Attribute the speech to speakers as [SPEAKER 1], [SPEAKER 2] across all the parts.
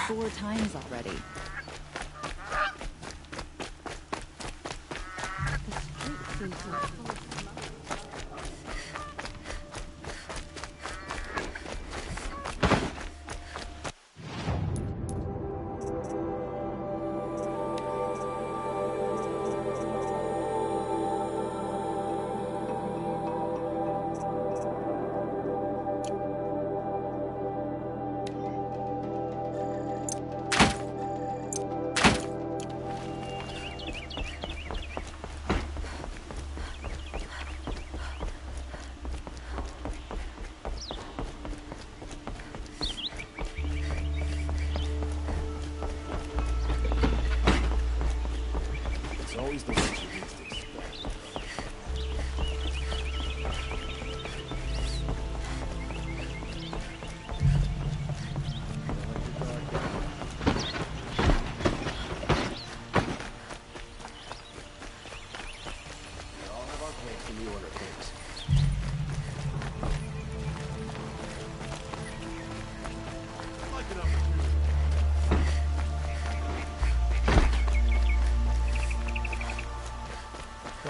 [SPEAKER 1] 4 times already. The street seems so full of smoke.
[SPEAKER 2] Always the ones you least expect. We all have our place in the order of things.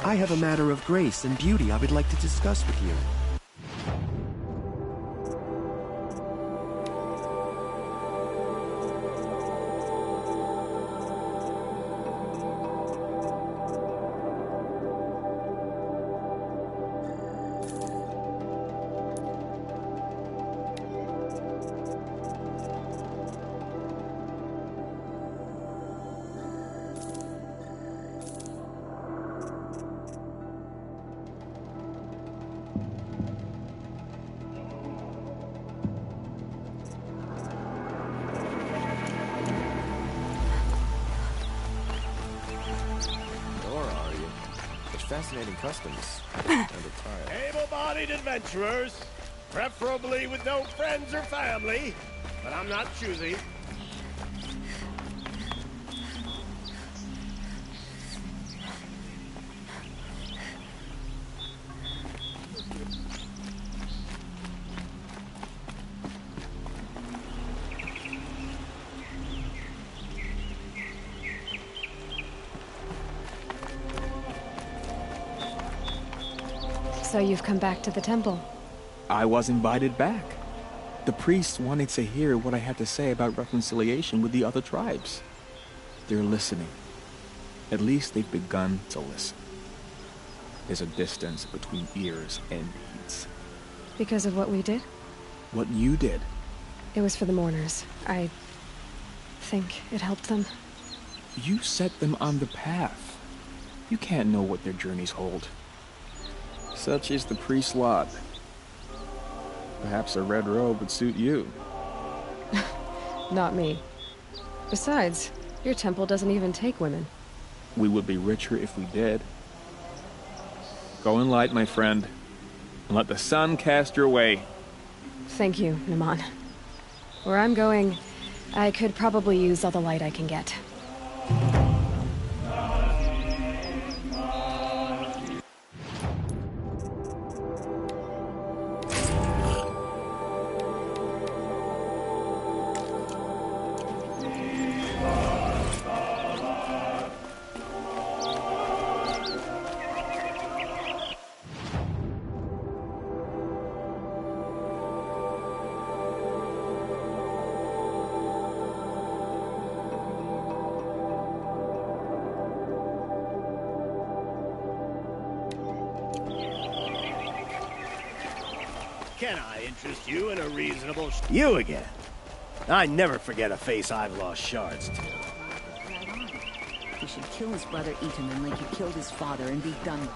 [SPEAKER 3] I have a matter of grace and beauty I would like to discuss with you.
[SPEAKER 2] Fascinating customs and attire.
[SPEAKER 4] Able-bodied adventurers, preferably with no friends or family, but I'm not choosy.
[SPEAKER 5] So you've come back to the temple.
[SPEAKER 6] I was invited back. The priests wanted to hear what I had to say about reconciliation with the other tribes. They're listening. At least they've begun to listen. There's a distance between ears and deeds.
[SPEAKER 5] Because of what we did?
[SPEAKER 6] What you did.
[SPEAKER 5] It was for the mourners. I think it helped them.
[SPEAKER 6] You set them on the path. You can't know what their journeys hold. Such is the priest's lot. Perhaps a red robe would suit you.
[SPEAKER 5] Not me. Besides, your temple doesn't even take women.
[SPEAKER 6] We would be richer if we did. Go in light, my friend, and let the sun cast your way.
[SPEAKER 5] Thank you, Naman. Where I'm going, I could probably use all the light I can get.
[SPEAKER 4] Can I interest you in a reasonable... You again. I never forget a face I've lost shards to.
[SPEAKER 1] He should kill his brother Itaman like he killed his father and be done with it.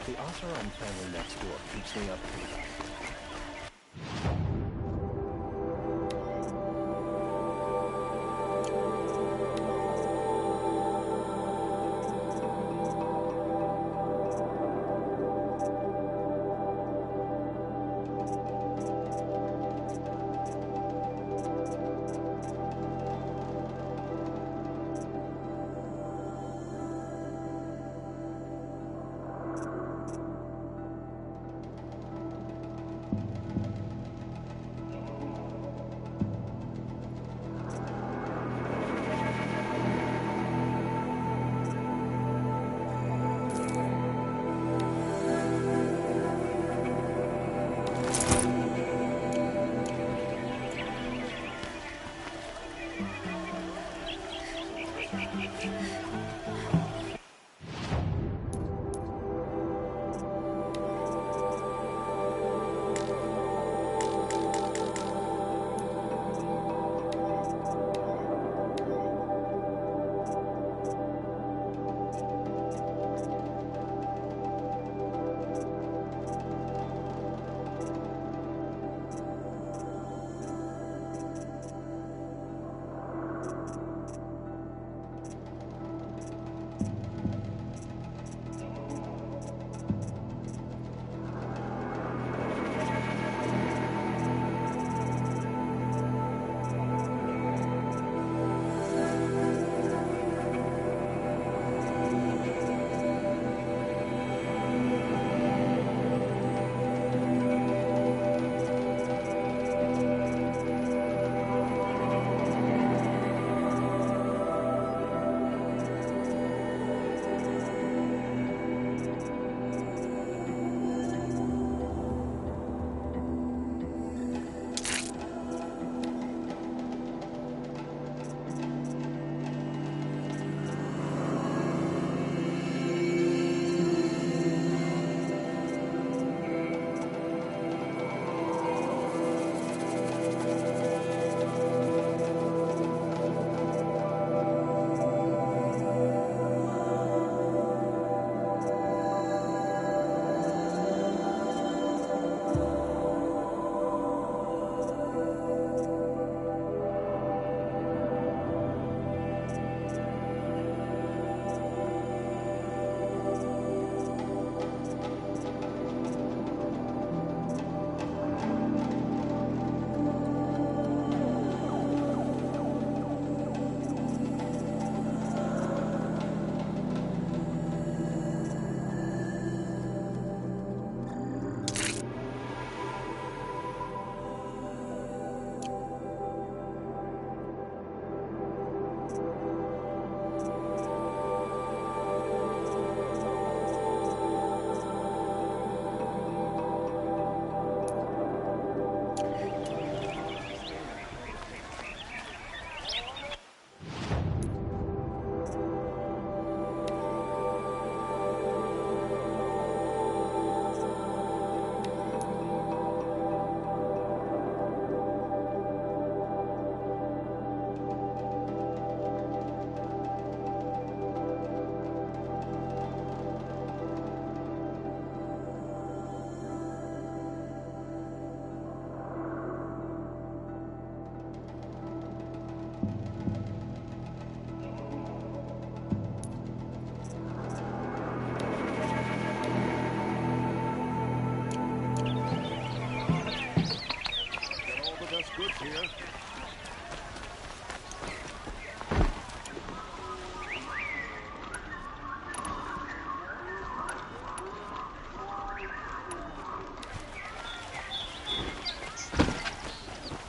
[SPEAKER 2] The Oseram family next door keeps me up to date.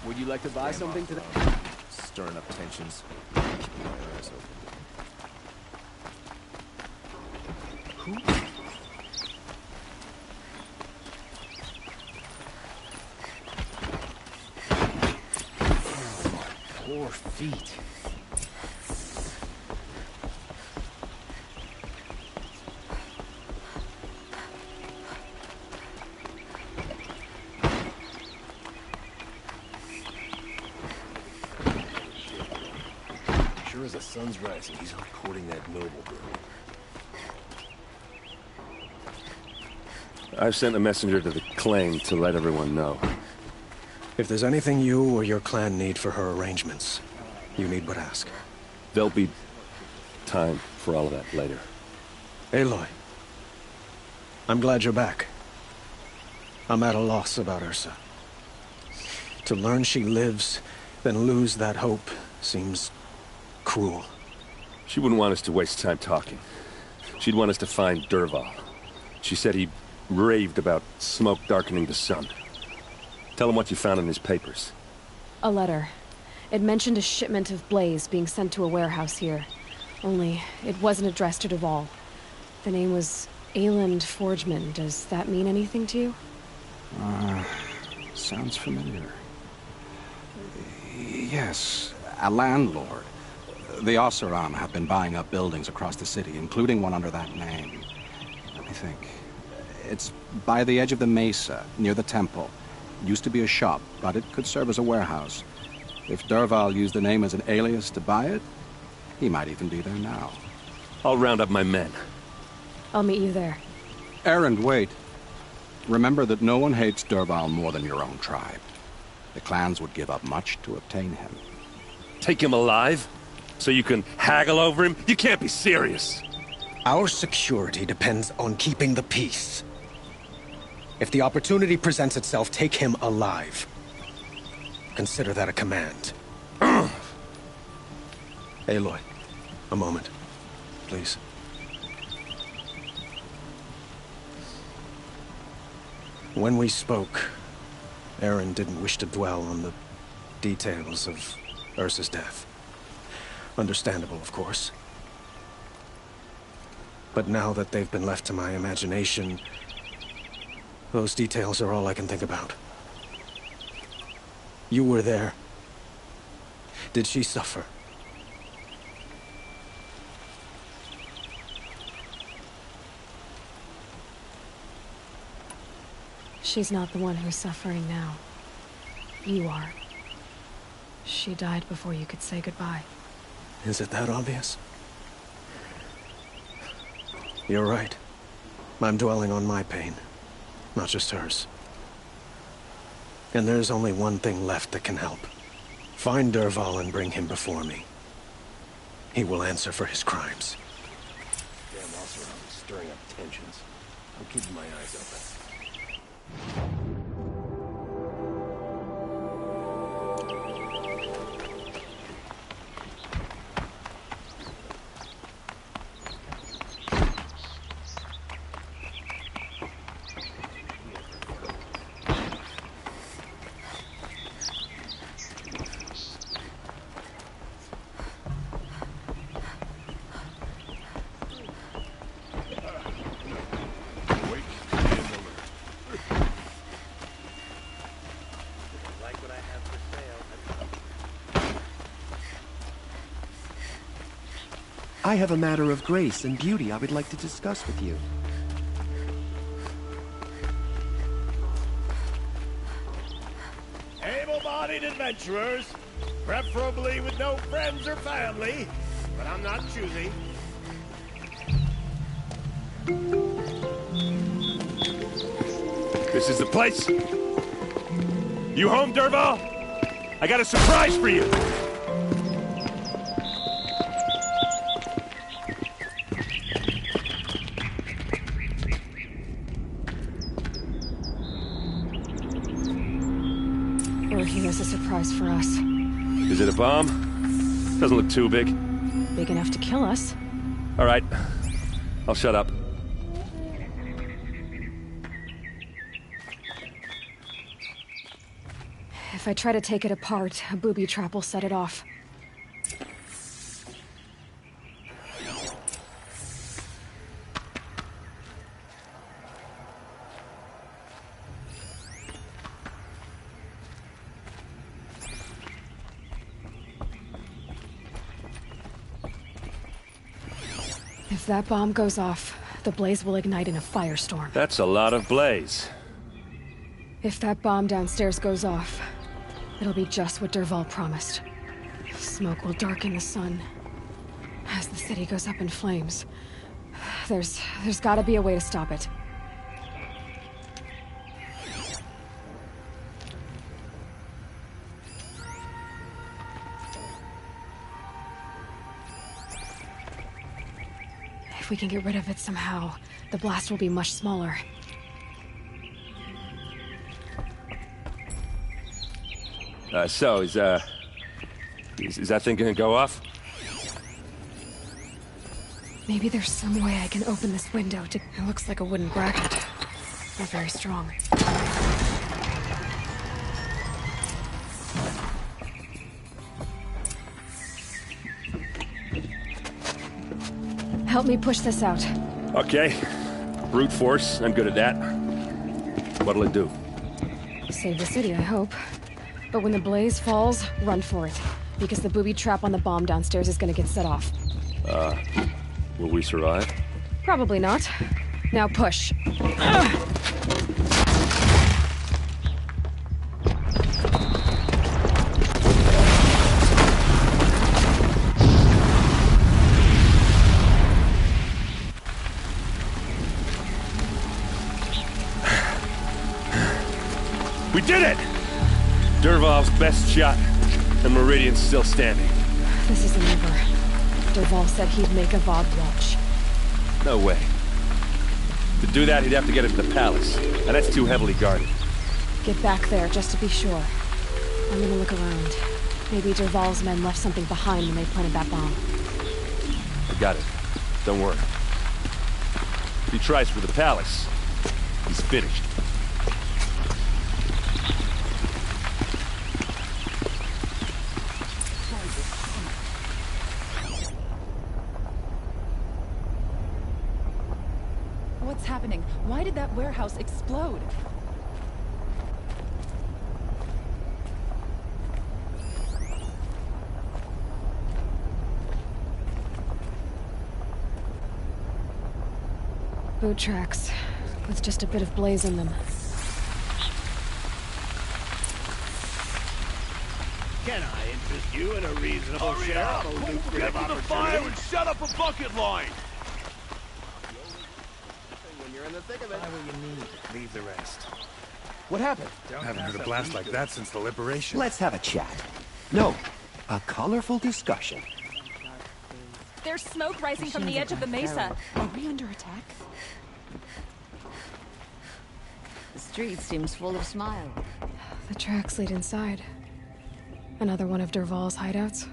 [SPEAKER 2] Would you like to buy something today? Stirring up tensions. Keeping my eyes open. Who? Oh, my poor feet. Sure as the sun's rising, he's out courting that noble girl.
[SPEAKER 7] I've sent a messenger to the claim to let everyone know.
[SPEAKER 3] If there's anything you or your clan need for her arrangements, you need but ask.
[SPEAKER 7] There'll be time for all of that later.
[SPEAKER 3] Aloy, I'm glad you're back. I'm at a loss about Ursa. To learn she lives, then lose that hope, seems cruel.
[SPEAKER 7] She wouldn't want us to waste time talking. She'd want us to find Dervahl. She said he raved about smoke darkening the sun. Tell him what you found in his papers.
[SPEAKER 5] A letter. It mentioned a shipment of blaze being sent to a warehouse here. Only, it wasn't addressed to Dervahl. The name was Ayland Forgeman. Does that mean anything to you?
[SPEAKER 8] Sounds familiar. Yes, a landlord. The Oseram have been buying up buildings across the city, including one under that name. Let me think. It's by the edge of the mesa, near the temple. Used to be a shop, but it could serve as a warehouse. If Dervahl used the name as an alias to buy it, he might even be there now.
[SPEAKER 7] I'll round up my men.
[SPEAKER 5] I'll meet you there.
[SPEAKER 8] Erend, wait. Remember that no one hates Dervahl more than your own tribe. The clans would give up much to obtain him.
[SPEAKER 7] Take him alive? So you can haggle over him? You can't be serious.
[SPEAKER 3] Our security depends on keeping the peace. If the opportunity presents itself, take him alive. Consider that a command. Aloy, a moment, please. When we spoke, Erend didn't wish to dwell on the details of Ursa's death. Understandable, of course. But now that they've been left to my imagination, those details are all I can think about. You were there. Did she suffer?
[SPEAKER 5] She's not the one who's suffering now. You are. She died before you could say goodbye.
[SPEAKER 3] Is it that obvious? You're right. I'm dwelling on my pain, not just hers. And there's only one thing left that can help. Find Dervahl and bring him before me. He will answer for his crimes.
[SPEAKER 2] Damn Oseram is stirring up tensions. I'm keeping my eyes open.
[SPEAKER 3] I have a matter of grace and beauty I would like to discuss with you.
[SPEAKER 4] Able-bodied adventurers, preferably with no friends or family, but I'm not choosy.
[SPEAKER 7] This is the place. You home, Dervahl? I got a surprise for you.
[SPEAKER 5] Or here's a surprise for us.
[SPEAKER 7] Is it a bomb? Doesn't look too big.
[SPEAKER 5] Big enough to kill us.
[SPEAKER 7] All right. I'll shut up.
[SPEAKER 5] If I try to take it apart, a booby trap will set it off. If that bomb goes off, the blaze will ignite in a firestorm.
[SPEAKER 7] That's a lot of blaze.
[SPEAKER 5] If that bomb downstairs goes off, it'll be just what Dervahl promised. Smoke will darken the sun. As the city goes up in flames, there's gotta be a way to stop it. If we can get rid of it somehow, the blast will be much smaller.
[SPEAKER 7] So, is that thing gonna go off?
[SPEAKER 5] Maybe there's some way I can open this window to... It looks like a wooden bracket. They're very strong. Help me push this out.
[SPEAKER 7] Okay. Brute force, I'm good at that. What'll it do?
[SPEAKER 5] Save the city, I hope. But when the blaze falls, run for it. Because the booby trap on the bomb downstairs is gonna get set off.
[SPEAKER 7] Will we survive?
[SPEAKER 5] Probably not. Now push.
[SPEAKER 7] We did it! Dervahl's best shot, and Meridian's still standing.
[SPEAKER 5] This isn't over. Dervahl said he'd make a VOD watch.
[SPEAKER 7] No way. To do that, he'd have to get into the palace, and that's too heavily guarded.
[SPEAKER 5] Get back there, just to be sure. I'm gonna look around. Maybe Dervahl's men left something behind when they planted that bomb.
[SPEAKER 7] I got it. Don't worry. If he tries for the palace, he's finished.
[SPEAKER 9] What's happening? Why did that warehouse explode?
[SPEAKER 5] Boot tracks, with just a bit of blaze in them.
[SPEAKER 4] Can I interest you in a reasonable share of a lucrative opportunity?
[SPEAKER 10] Fire and shut up a bucket line!
[SPEAKER 2] When you're in the thick of it.
[SPEAKER 10] Buy what you need.
[SPEAKER 4] Leave the rest.
[SPEAKER 10] What happened?
[SPEAKER 11] I haven't heard a blast like that since the liberation.
[SPEAKER 2] Let's have a chat. No, a colorful discussion.
[SPEAKER 9] There's smoke rising from the edge of the mesa. Are we under attack?
[SPEAKER 1] The street seems full of smiles.
[SPEAKER 5] The tracks lead inside. Another one of Dervahl's hideouts.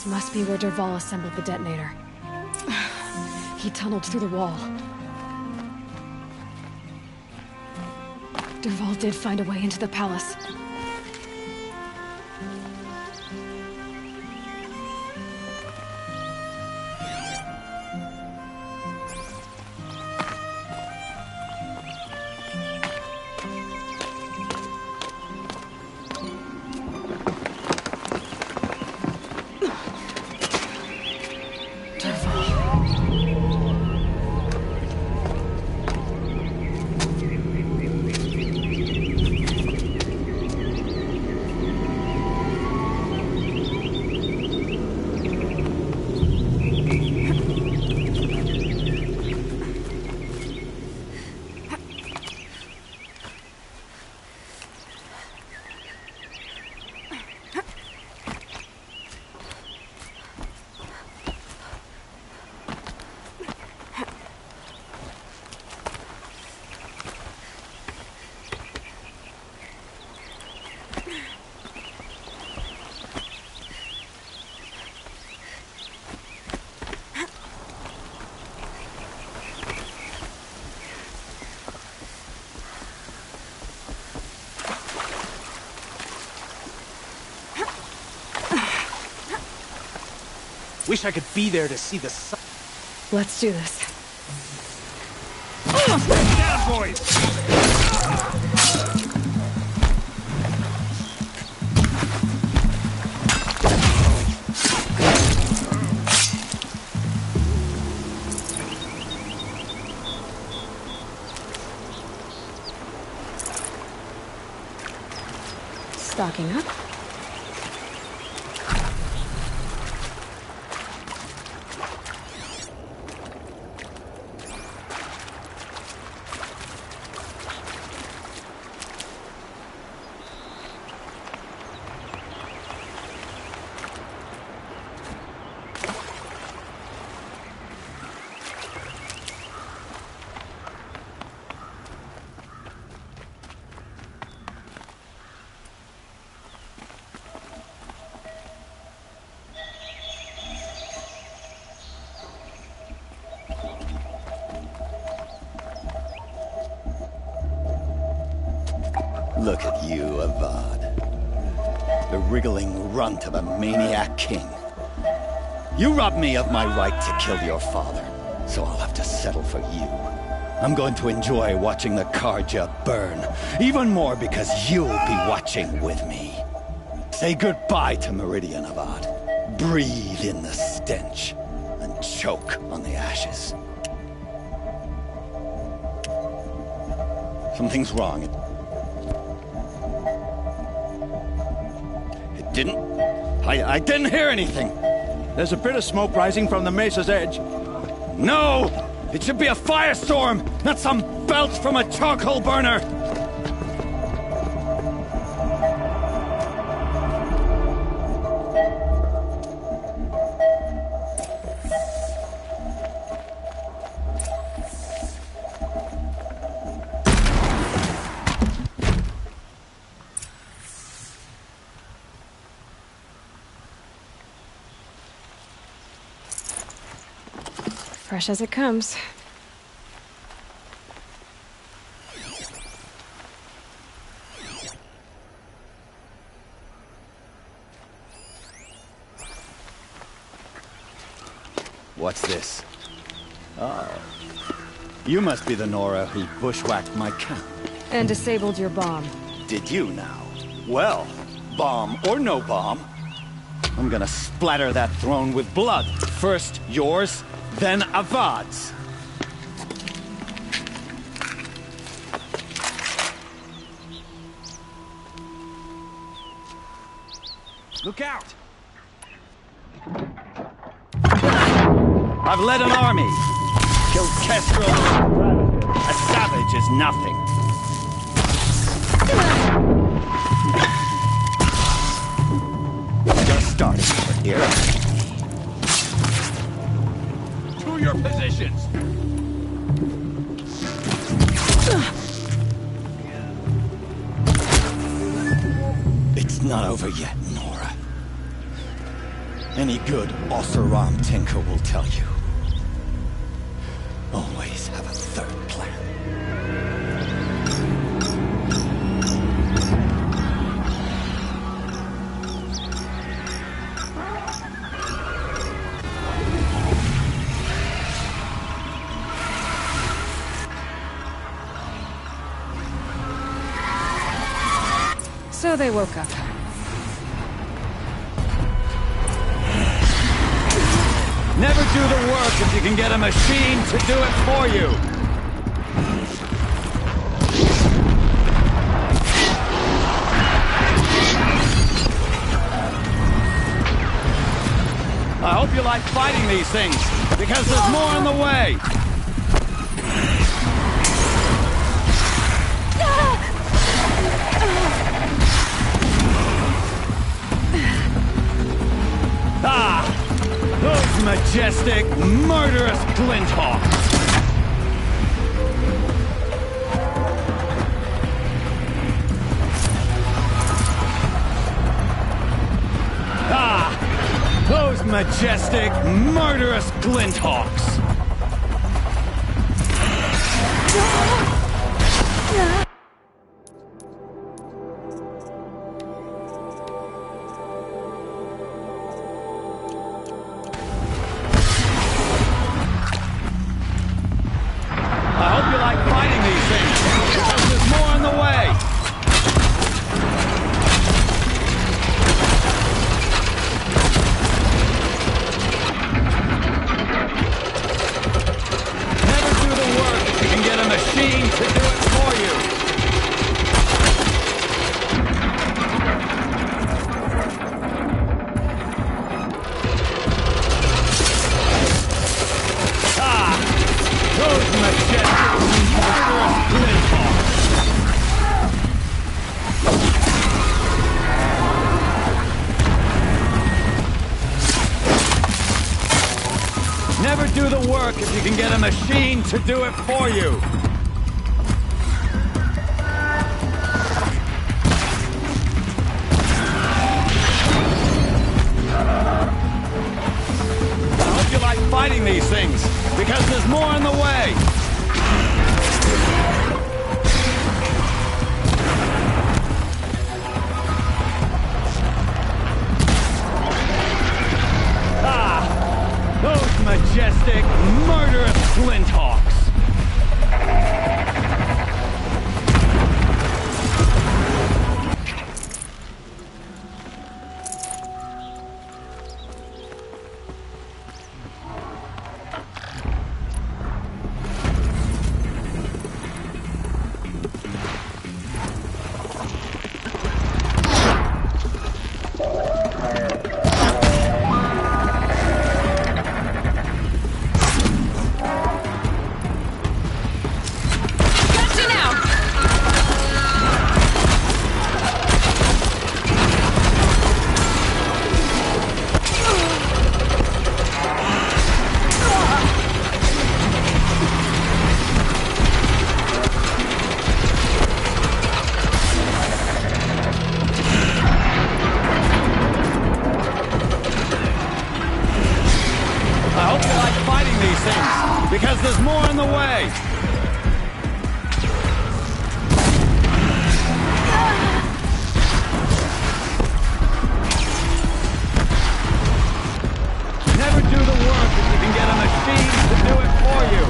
[SPEAKER 5] Must be where Dervahl assembled the detonator. He tunneled through the wall. Dervahl did find a way into the palace.
[SPEAKER 10] Wish I could be there to see the sun.
[SPEAKER 5] Let's do this.
[SPEAKER 10] Down, boys!
[SPEAKER 5] Stocking up.
[SPEAKER 12] Look at you, Avad. The wriggling runt of a maniac king. You robbed me of my right to kill your father, so I'll have to settle for you. I'm going to enjoy watching the Karja burn, even more because you'll be watching with me. Say goodbye to Meridian, Avad. Breathe in the stench, and choke on the ashes. Something's wrong. I didn't hear anything.
[SPEAKER 10] There's a bit of smoke rising from the mesa's edge.
[SPEAKER 12] No! It should be a firestorm, not some belch from a charcoal burner!
[SPEAKER 5] Fresh as it comes.
[SPEAKER 12] What's this? Oh. You must be the Nora who bushwhacked my camp.
[SPEAKER 5] And disabled your bomb.
[SPEAKER 12] Did you now? Well, bomb or no bomb, I'm gonna splatter that throne with blood. First yours, then Avad's.
[SPEAKER 10] Look out!
[SPEAKER 12] I've led an army. Killed Kestrel. A savage is nothing. You're starting over here.
[SPEAKER 10] To your positions!
[SPEAKER 12] It's not over yet, Nora. Any good Oseram tinker will tell you. Always have a third plan.
[SPEAKER 5] So they woke up.
[SPEAKER 12] Never do the work if you can get a machine to do it for you. I hope you like fighting these things, because there's more on the way. Ah! Those majestic, murderous glinthawks! Ah! Those majestic, murderous glinthawks! work if you can get a machine to do it for you. I hope you like fighting these things, because there's more in the way. Those majestic, murderous flinthawks! Because there's more in the way! Never do the work if you can get a machine to do it for you!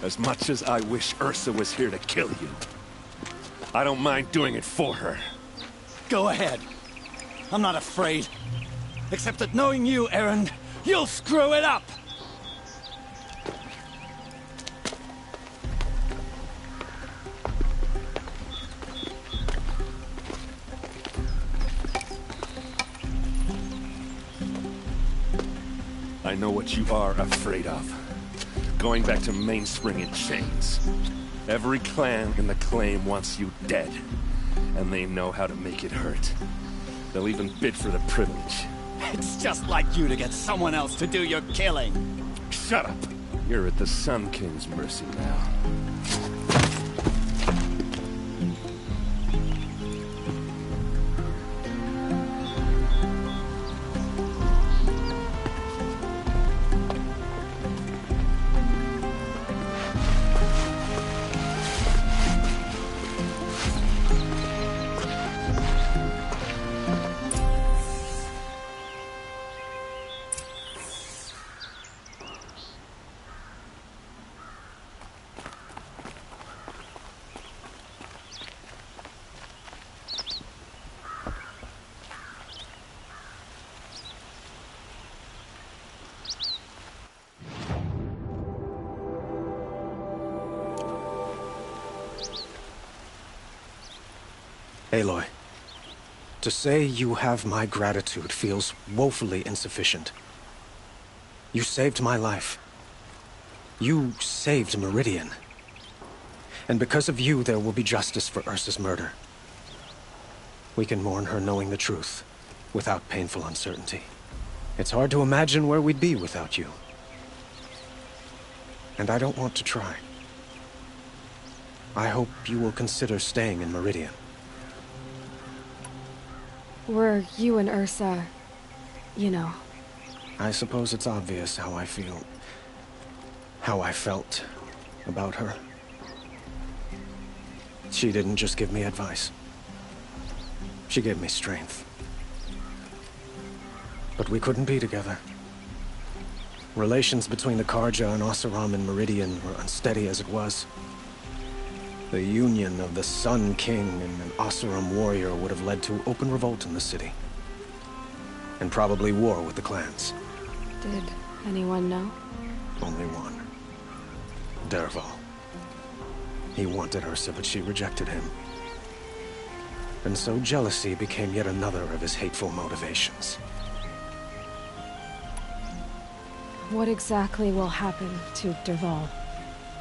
[SPEAKER 7] As much as I wish Ursa was here to kill you, I don't mind doing it for her.
[SPEAKER 12] Go ahead. I'm not afraid. Except that knowing you, Aaron, you'll screw it up!
[SPEAKER 7] I know what you are afraid of. Going back to Mainspring in chains. Every clan in the claim wants you dead. And they know how to make it hurt. They'll even bid for the privilege.
[SPEAKER 12] It's just like you to get someone else to do your killing.
[SPEAKER 7] Shut up! You're at the Sun King's mercy now.
[SPEAKER 3] Aloy, to say you have my gratitude feels woefully insufficient. You saved my life. You saved Meridian. And because of you, there will be justice for Ursa's murder. We can mourn her knowing the truth, without painful uncertainty. It's hard to imagine where we'd be without you. And I don't want to try. I hope you will consider staying in Meridian.
[SPEAKER 5] Were you and Ursa, you know...
[SPEAKER 3] I suppose it's obvious how I feel. How I felt about her. She didn't just give me advice. She gave me strength. But we couldn't be together. Relations between the Karja and Oseram and Meridian were unsteady as it was. The union of the Sun King and an Oseram warrior would have led to open revolt in the city. And probably war with the clans.
[SPEAKER 5] Did anyone know?
[SPEAKER 3] Only one. Dervahl. He wanted Ursa, but she rejected him. And so jealousy became yet another of his hateful motivations.
[SPEAKER 5] What exactly will happen to Dervahl?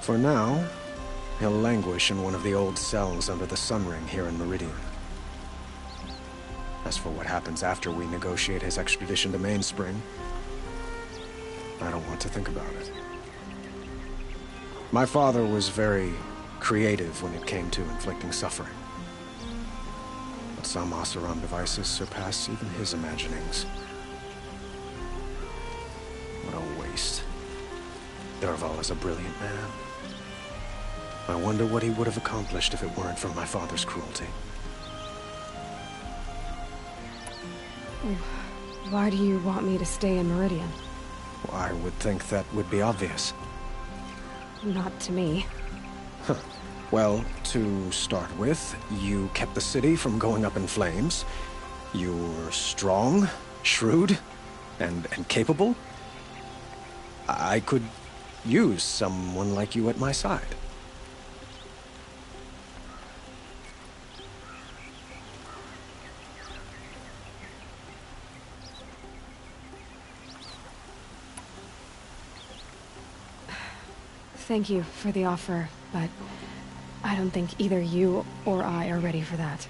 [SPEAKER 3] For now, he'll languish in one of the old cells under the Sun Ring here in Meridian. As for what happens after we negotiate his extradition to Mainspring, I don't want to think about it. My father was very creative when it came to inflicting suffering. But some Oseram devices surpass even his imaginings. What a waste. Dervahl is a brilliant man. I wonder what he would have accomplished if it weren't for my father's cruelty.
[SPEAKER 5] Why do you want me to stay in Meridian?
[SPEAKER 3] Well, I would think that would be obvious.
[SPEAKER 5] Not to me.
[SPEAKER 3] Well, to start with, you kept the city from going up in flames. You were strong, shrewd, and capable. I could use someone like you at my side.
[SPEAKER 5] Thank you for the offer, but I don't think either you or I are ready for that.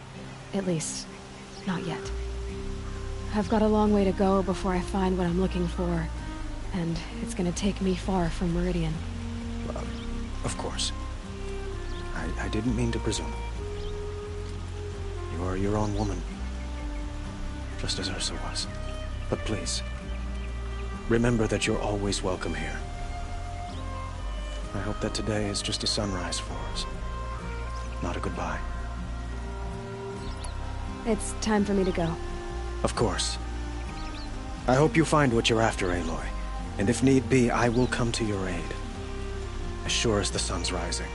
[SPEAKER 5] At least, not yet. I've got a long way to go before I find what I'm looking for, and it's gonna take me far from Meridian.
[SPEAKER 3] Of course. I didn't mean to presume. You are your own woman, just as Ursa was. But please, remember that you're always welcome here. I hope that today is just a sunrise for us, not a goodbye.
[SPEAKER 5] It's time for me to go.
[SPEAKER 3] Of course. I hope you find what you're after, Aloy. And if need be, I will come to your aid. as sure as the sun's rising.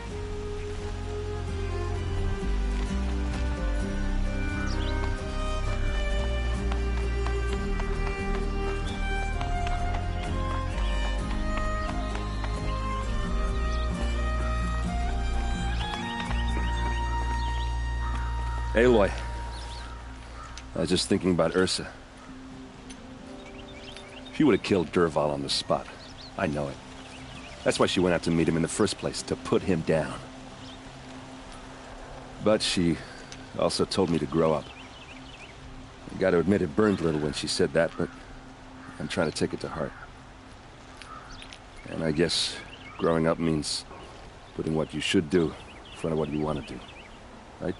[SPEAKER 7] Aloy. I was just thinking about Ursa. She would have killed Dervahl on the spot. I know it. That's why she went out to meet him in the first place, to put him down. But she also told me to grow up. I gotta admit it burned a little when she said that, but I'm trying to take it to heart. And I guess growing up means putting what you should do in front of what you want to do. Right?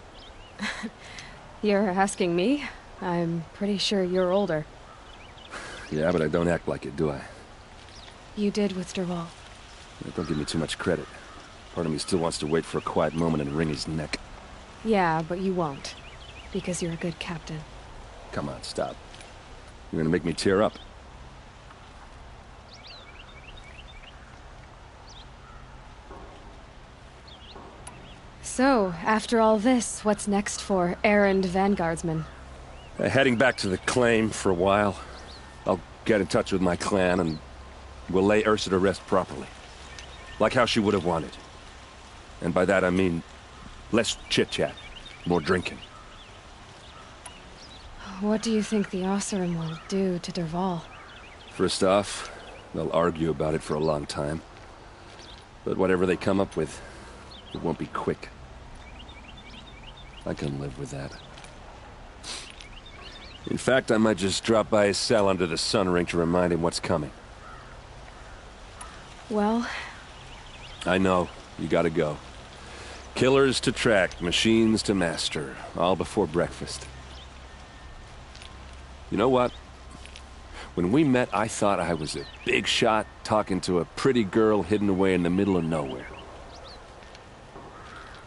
[SPEAKER 5] You're asking me? I'm pretty sure you're older.
[SPEAKER 7] Yeah, but I don't act like it, do I?
[SPEAKER 5] You did with Dervahl.
[SPEAKER 7] Don't give me too much credit. Part of me still wants to wait for a quiet moment and wring his neck.
[SPEAKER 5] Yeah, but you won't. Because you're a good captain.
[SPEAKER 7] Come on, stop. You're gonna make me tear up.
[SPEAKER 5] So, after all this, what's next for errand vanguardsman?
[SPEAKER 7] Heading back to the claim for a while. I'll get in touch with my clan and we'll lay Ursa to rest properly. Like how she would have wanted. And by that I mean less chit-chat, more drinking.
[SPEAKER 5] What do you think the Oseram will do to Dervahl?
[SPEAKER 7] First off, they'll argue about it for a long time. But whatever they come up with, it won't be quick. I can live with that. In fact, I might just drop by his cell under the sun ring to remind him what's coming.
[SPEAKER 5] Well...
[SPEAKER 7] I know. You gotta go. Killers to track, machines to master. All before breakfast. You know what? When we met, I thought I was a big shot talking to a pretty girl hidden away in the middle of nowhere.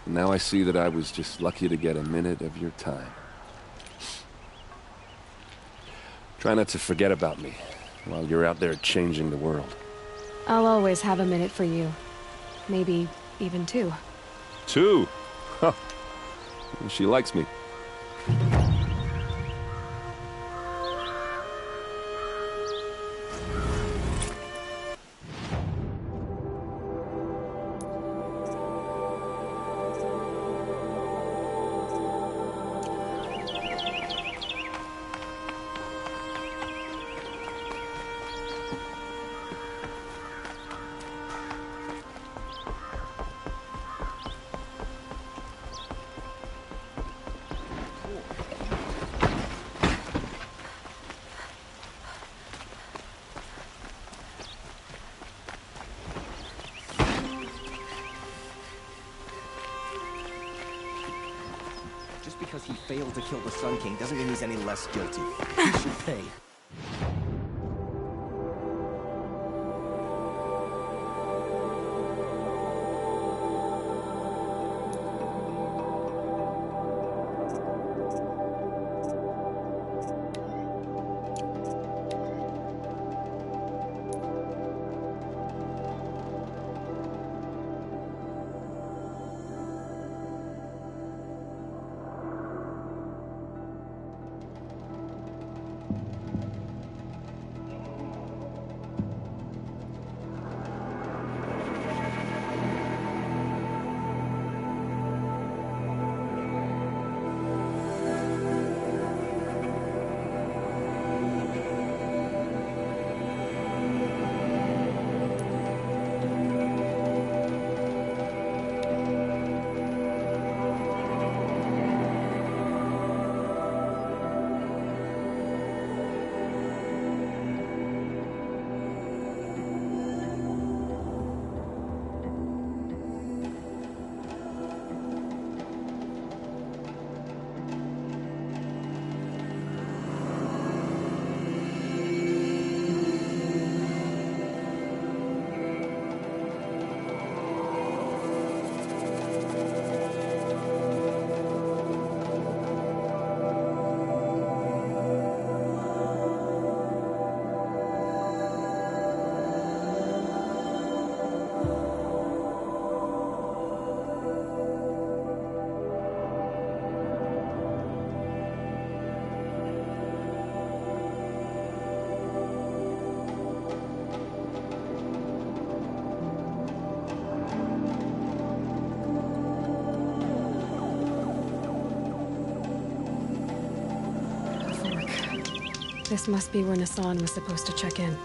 [SPEAKER 7] And now I see that I was just lucky to get a minute of your time. Try not to forget about me while you're out there changing the world.
[SPEAKER 5] I'll always have a minute for you. Maybe even two.
[SPEAKER 7] Two? Huh. She likes me.
[SPEAKER 2] Just because he failed to kill the Sun King doesn't mean he's any less guilty. He should pay.
[SPEAKER 5] This must be where Nassan was supposed to check in.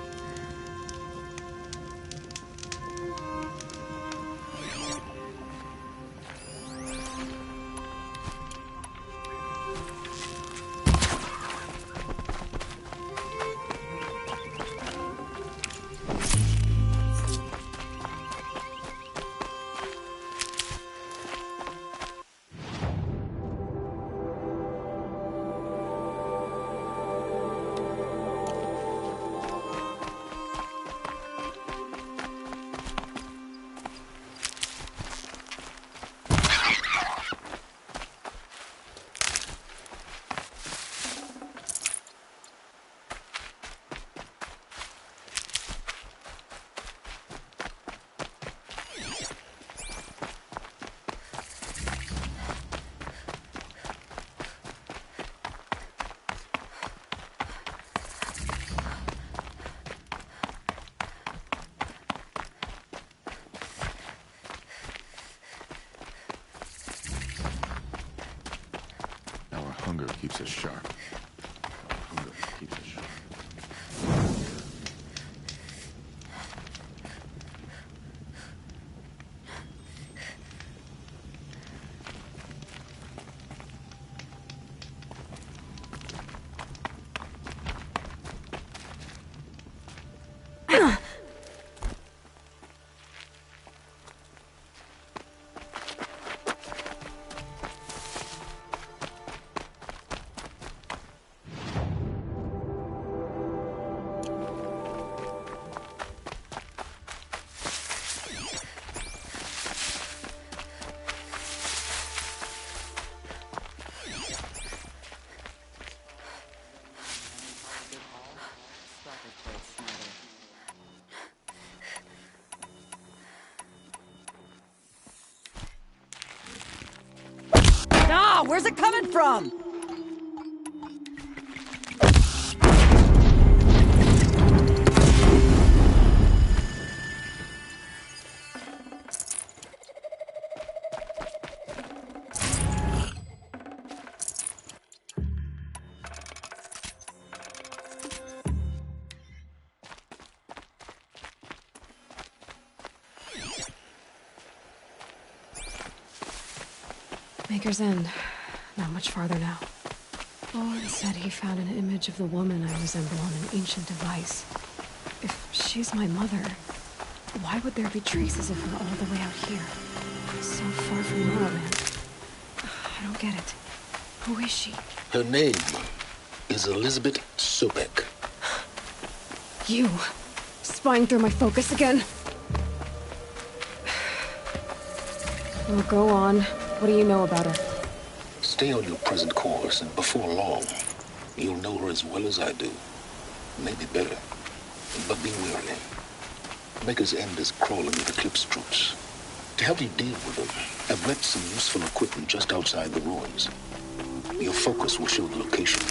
[SPEAKER 13] Hunger keeps us sharp. Hunger keeps us sharp.
[SPEAKER 1] Where's it coming from?
[SPEAKER 5] Maker's End. Not much farther now. Owen said he found an image of the woman I resemble on an ancient device. If she's my mother, why would there be traces of her all the way out here? So far from Morrowind. I don't get it. Who is she?
[SPEAKER 14] Her name is Elizabeth Sobek.
[SPEAKER 5] You! Spying through my focus again? Well, go on. What do you know about her?
[SPEAKER 14] Stay on your present course, and before long, you'll know her as well as I do. Maybe better. But be wary. Maker's End is crawling with Eclipse troops. To help you deal with them, I've left some useful equipment just outside the ruins. Your focus will show the location.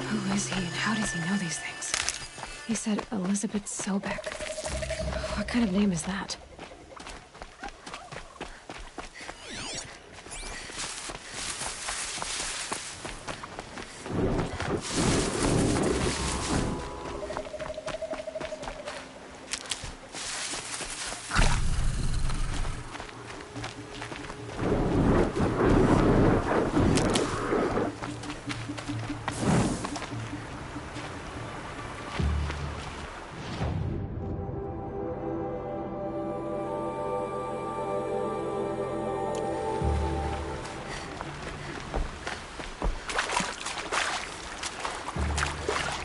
[SPEAKER 5] Who is he and how does he know these things? He said Elizabeth Sobek. What kind of name is that?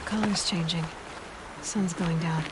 [SPEAKER 5] Color's changing. Sun's going down.